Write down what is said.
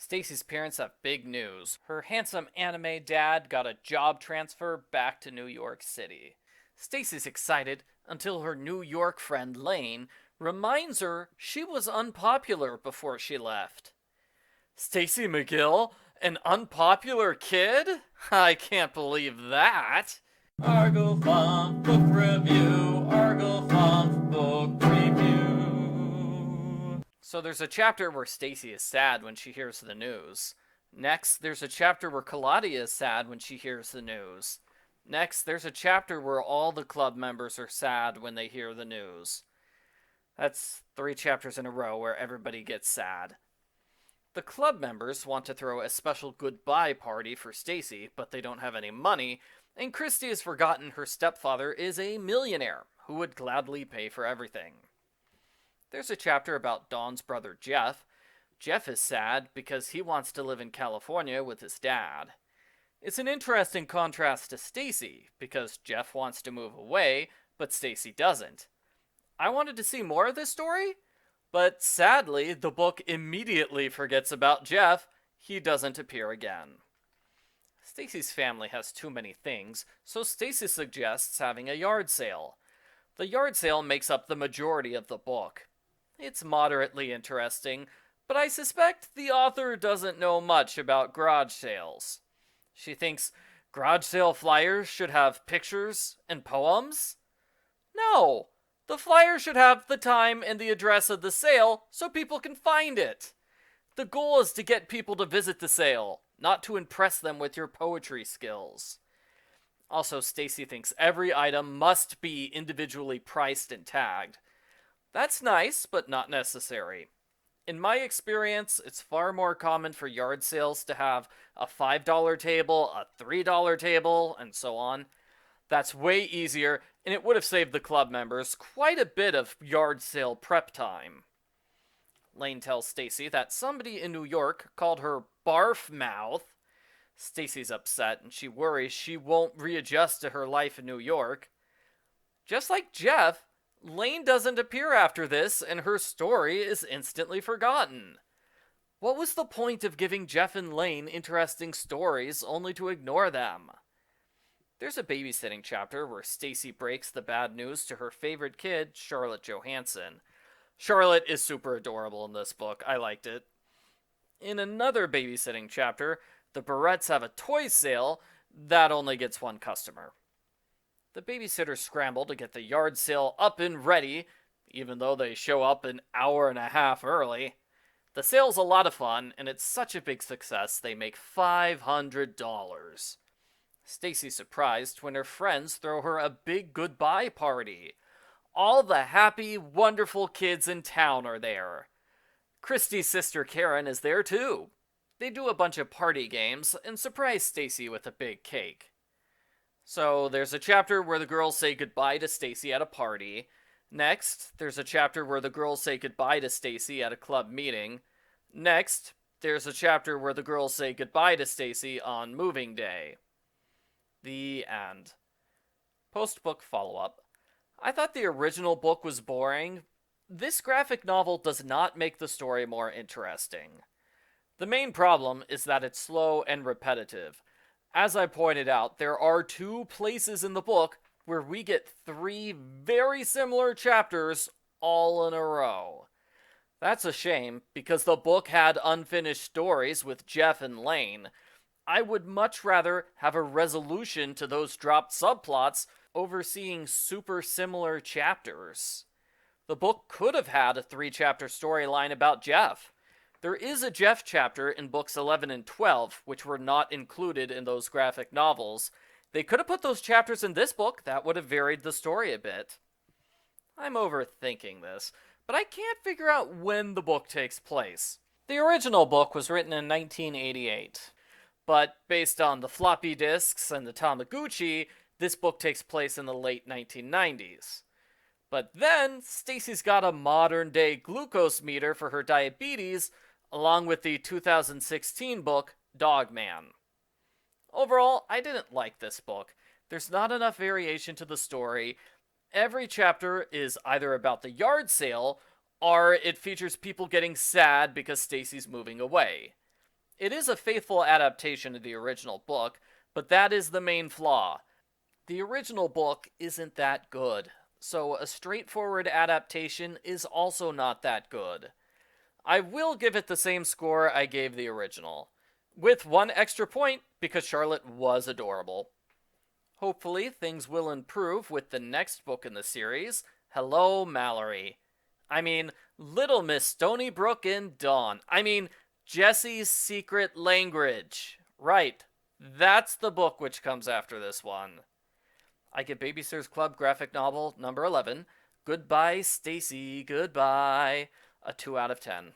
Stacy's parents have big news. Her handsome anime dad got a job transfer back to New York City. Stacy's excited until her New York friend Laine reminds her she was unpopular before she left. Stacy McGill? An unpopular kid? I can't believe that. Argo Funk Book Review. Argo Funk Book Review. So there's a chapter where Stacy is sad when she hears the news. Next, there's a chapter where Claudia is sad when she hears the news. Next, there's a chapter where all the club members are sad when they hear the news. That's 3 chapters in a row where everybody gets sad. The club members want to throw a special goodbye party for Stacy, but they don't have any money, and Christy has forgotten her stepfather is a millionaire who would gladly pay for everything. There's a chapter about Dawn's brother Jeff. Jeff is sad because he wants to live in California with his dad. It's an interesting contrast to Stacy, because Jeff wants to move away, but Stacy doesn't. I wanted to see more of this story, but sadly, the book immediately forgets about Jeff. He doesn't appear again. Stacy's family has too many things, so Stacy suggests having a yard sale. The yard sale makes up the majority of the book. It's moderately interesting, but I suspect the author doesn't know much about garage sales. She thinks garage sale flyers should have pictures and poems? No! The flyer should have the time and the address of the sale so people can find it. The goal is to get people to visit the sale, not to impress them with your poetry skills. Also, Stacy thinks every item must be individually priced and tagged. That's nice, but not necessary. In my experience, it's far more common for yard sales to have a $5 table, a $3 table, and so on. That's way easier, and it would have saved the club members quite a bit of yard sale prep time. Laine tells Stacy that somebody in New York called her barf mouth. Stacy's upset, and she worries she won't readjust to her life in New York. Just like Jeff, Laine doesn't appear after this, and her story is instantly forgotten. What was the point of giving Jeff and Laine interesting stories only to ignore them? There's a babysitting chapter where Stacy breaks the bad news to her favorite kid, Charlotte Johansson. Charlotte is super adorable in this book. I liked it. In another babysitting chapter, the Barretts have a toy sale that only gets one customer. The babysitters scramble to get the yard sale up and ready, even though they show up an hour and a half early. The sale's a lot of fun, and it's such a big success they make $500. Stacy's surprised when her friends throw her a big goodbye party. All the happy, wonderful kids in town are there. Christy's sister Karen is there too. They do a bunch of party games and surprise Stacy with a big cake. So there's a chapter where the girls say goodbye to Stacy at a party. Next, there's a chapter where the girls say goodbye to Stacy at a club meeting. Next, there's a chapter where the girls say goodbye to Stacy on moving day. The end. Post-book follow-up. I thought the original book was boring. This graphic novel does not make the story more interesting. The main problem is that it's slow and repetitive. As I pointed out, there are 2 places in the book where we get 3 very similar chapters all in a row. That's a shame, because the book had unfinished stories with Jeff and Laine. I would much rather have a resolution to those dropped subplots over seeing super similar chapters. The book could have had a 3-chapter storyline about Jeff. There is a Jeff chapter in books 11 and 12, which were not included in those graphic novels. They could have put those chapters in this book. That would have varied the story a bit. I'm overthinking this, but I can't figure out when the book takes place. The original book was written in 1988, but based on the floppy disks and the Tamagotchi, this book takes place in the late 1990s. But then, Stacy's got a modern-day glucose meter for her diabetes, along with the 2016 book, Dog Man. Overall, I didn't like this book. There's not enough variation to the story. Every chapter is either about the yard sale, or it features people getting sad because Stacy's moving away. It is a faithful adaptation of the original book, but that is the main flaw. The original book isn't that good, so a straightforward adaptation is also not that good. I will give it the same score I gave the original, with one extra point because Charlotte was adorable. Hopefully, things will improve with the next book in the series, Hello, Mallory. I mean, Little Miss Stonybrook in Dawn. I mean, Jessie's Secret Language. Right, that's the book which comes after this one. I give Babysitter's Club graphic novel number 11, Goodbye, Stacy, goodbye, a 2 out of 10.